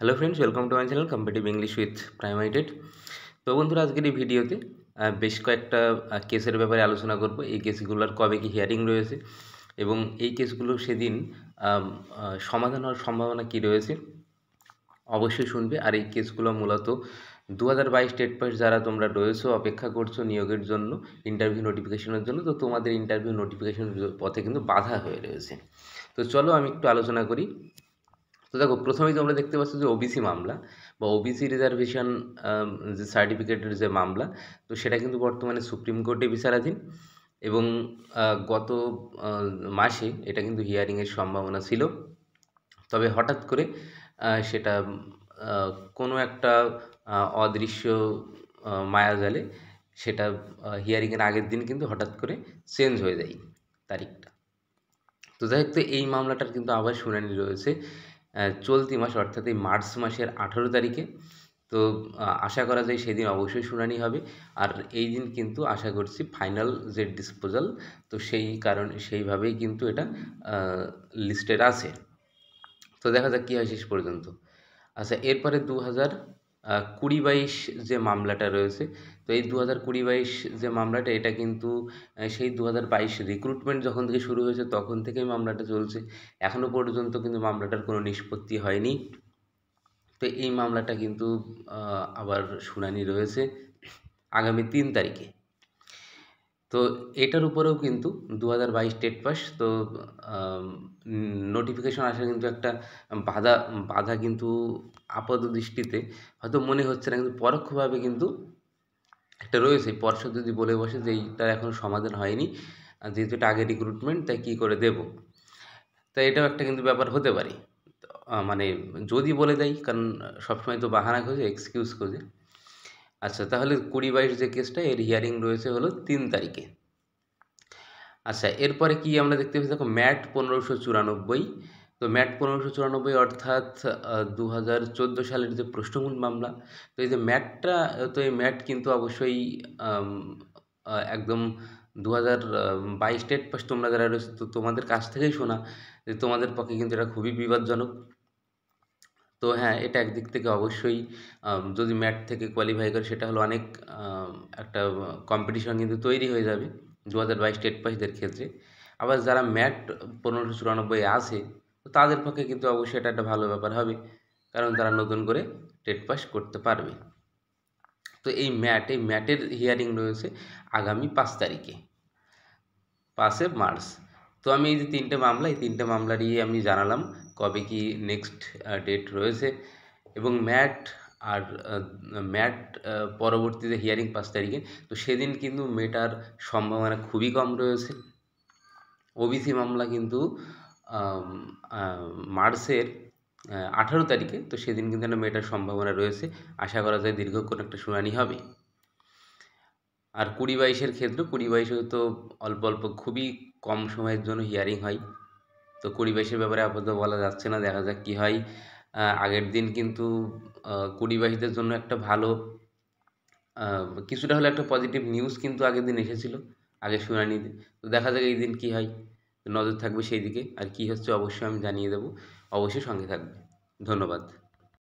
Hello friends, welcome to my channel competitive English with প্রাইমাইটেড। তো বন্ধুরা, আজকের এই ভিডিওতে বেশ কয়েকটা কেসের ব্যাপারে আলোচনা করব। এই কেসগুলোর কবে কি হিয়ারিং রয়েছে এবং এই কেসগুলো সেদিন সমাধান হওয়ার সম্ভাবনা কী রয়েছে অবশ্যই শুনবে। আর এই কেসগুলো মূলত 2022 টেট পাস যারা তোমরা রয়েছো, অপেক্ষা করছো নিয়োগের জন্য, ইন্টারভিউ নোটিফিকেশনের জন্য, তো তোমাদের ইন্টারভিউ নোটিফিকেশনের পথে কিন্তু বাধা হয়ে রয়েছে। তো চলো আমি একটু আলোচনা করি। তো দেখো, প্রথমেই তোমরা দেখতে পাচ্ছ যে ওবিসি মামলা বা ওবিসি রিজার্ভেশন যে সার্টিফিকেটের যে মামলা, তো সেটা কিন্তু বর্তমানে সুপ্রিম কোর্টে বিচারাধীন এবং গত মাসে এটা কিন্তু হিয়ারিংয়ের সম্ভাবনা ছিল। তবে হঠাৎ করে সেটা কোনো একটা অদৃশ্য মায়াজালে সেটা হিয়ারিংয়ের আগের দিন কিন্তু হঠাৎ করে চেঞ্জ হয়ে যায় তারিখটা। তো যাই হোক, তো এই মামলাটার কিন্তু আবার শুনানি রয়েছে চলতি মাস, অর্থাৎ এই মার্চ মাসের 18 তারিখে। তো আশা করা যায় সেদিন অবশ্যই শুনানি হবে। আর এই দিন কিন্তু আশা করছি ফাইনাল যে ডিসপোজাল, তো সেই কারণে সেইভাবেই কিন্তু এটা লিস্টেড আছে। তো দেখা যাক কী হয় শেষ পর্যন্ত। আচ্ছা, এরপরে 2020-22 যে মামলাটা রয়েছে, তো এই 2020-22 যে মামলাটা, এটা কিন্তু সেই 2022 রিক্রুটমেন্ট যখন থেকে শুরু হয়েছে তখন থেকেই মামলাটা চলছে। এখনও পর্যন্ত কিন্তু মামলাটার কোনো নিষ্পত্তি হয়নি। তো এই মামলাটা কিন্তু আবার শুনানি রয়েছে আগামী 3 তারিখে। তো এটার উপরেও কিন্তু 2022 টেট পাস, তো নোটিফিকেশন আসা কিন্তু একটা বাধা কিন্তু আপাত দৃষ্টিতে হয়তো মনে হচ্ছে না, কিন্তু পরোক্ষভাবে কিন্তু একটা রয়েছে। পর্ষদ যদি বলে বসে যে এইটার এখনও সমাধান হয়নি, যেহেতু এটা আগে রিক্রুটমেন্ট, তাই কী করে দেব। তাই এটাও একটা কিন্তু ব্যাপার হতে পারে। মানে যদি বলে দেয়, কারণ সবসময় তো বাহানা খোঁজে, এক্সকিউজ খোঁজে। আচ্ছা, তাহলে 20-22 যে কেসটা, এর হিয়ারিং রয়েছে হলো 3 তারিখে। আচ্ছা, এরপরে কি আমরা দেখতে পাচ্ছি, দেখো ম্যাট 1594। তো ম্যাট 1594 অর্থাৎ 2014 সালের যে প্রশ্নমূল মামলা। তো এই যে ম্যাটটা, তো এই ম্যাট কিন্তু অবশ্যই একদম 2022 টেট পাস তোমরা যারা রয়েছে, তো তোমাদের কাছ থেকেই শোনা যে তোমাদের পক্ষে কিন্তু এটা খুবই বিপজ্জনক। তো হ্যাঁ, এটা একদিক থেকে অবশ্যই যদি ম্যাট থেকে কোয়ালিফাই করে, সেটা হলো অনেক একটা কম্পিটিশন কিন্তু তৈরি হয়ে যাবে 2022 টেট পাসদের ক্ষেত্রে। আবার যারা ম্যাট 1594 আছে, তো তাদের পক্ষে কিন্তু অবশ্যই এটা একটা ভালো ব্যাপার হবে, কারণ তারা নতুন করে টেট পাস করতে পারবে। তো এই ম্যাটের হিয়ারিং রয়েছে আগামী 5 তারিখে, 5 মার্চ। তো আমি এই যে 3টে মামলা, এই 3টে মামলারই আমি জানালাম কবে কি নেক্সট ডেট রয়েছে। এবং আর ম্যাট পরবর্তীতে হিয়ারিং 5 তারিখে, তো সেদিন কিন্তু মেটার সম্ভাবনা খুবই কম রয়েছে। ওবিসি মামলা কিন্তু মার্চের 18 তারিখে, তো সেদিন কিন্তু একটা মেটার সম্ভাবনা রয়েছে। আশা করা যায় দীর্ঘক্ষণ একটা শুনানি হবে। আর 20-22-এর ক্ষেত্রে, 20-22-এ তো অল্প অল্প খুবই কম সময়ের জন্য হিয়ারিং হয়। তো 20-22-এর ব্যাপারে আপাতত বলা যাচ্ছে না, দেখা যাক কী হয়। আগের দিন কিন্তু 20-22-দের জন্য একটা ভালো কিছুটা হলে একটা পজিটিভ নিউজ কিন্তু আগের দিন এসেছিলো আগের শুনানিতে। তো দেখা যাক এই দিন কী হয়, নজর থাকবে সেই দিকে। আর কী হচ্ছে অবশ্যই আমি জানিয়ে দেবো, অবশ্যই সঙ্গে থাকবে। ধন্যবাদ।